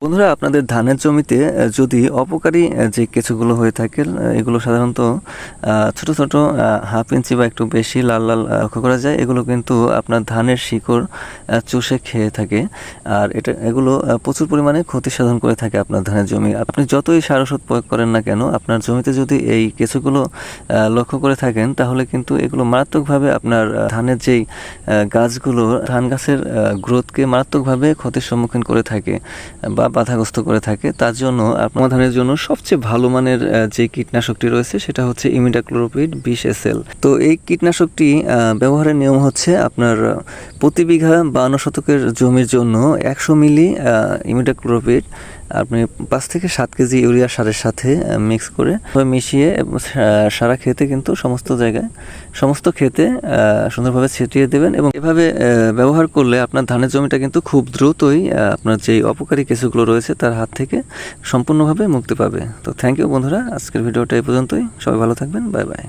বন্ধুরা, আপনাদের ধানের জমিতে যদি অপকারী যে কেঁচোগুলো হয়ে থাকে, এগুলো সাধারণত ছোট ছোট হাফ ইঞ্চি বা একটু বেশি লাল লাল লক্ষ্য করা যায়। এগুলো কিন্তু আপনার ধানের শিকড় চুষে খেয়ে থাকে, আর এগুলো প্রচুর পরিমাণে ক্ষতি সাধন করে থাকে আপনার ধানের জমি। আপনি যতই সার ওষুধ প্রয়োগ করেন না কেন, আপনার জমিতে যদি এই কেঁচোগুলো লক্ষ্য করে থাকেন, তাহলে কিন্তু এগুলো মারাত্মকভাবে আপনার ধানের যেই গাছগুলো, ধান গাছের গ্রোথকে মারাত্মকভাবে ক্ষতির সম্মুখীন করে থাকে বা বাধাগ্রস্ত করে থাকে। তার জন্য আপনার ধানের জন্য সবচেয়ে ভালো মানের যে কীটনাশকটি রয়েছে সেটা হচ্ছে ইমিডাক্লোরোপিড 20 SL। তো এই কীটনাশকটি ব্যবহারের নিয়ম হচ্ছে, আপনার প্রতি বিঘা 52 শতকের জমির জন্য 100 মিলি ইমিডাক্লোরোপিড আপনি 5 থেকে 7 কেজি ইউরিয়া সারের সাথে মিক্স করে মিশিয়ে সারা ক্ষেতে কিন্তু সমস্ত ক্ষেতে সুন্দরভাবে ছিটিয়ে দেবেন। এবং এভাবে ব্যবহার করলে আপনার ধানের জমিটা কিন্তু খুব দ্রুতই আপনার যেই অপকারী কেঁচোগুলো রয়েছে তার হাত থেকে সম্পূর্ণভাবে মুক্তি পাবে। তো থ্যাংক ইউ বন্ধুরা, আজকের ভিডিওটা এই পর্যন্তই। সবাই ভালো থাকবেন, বাই বাই।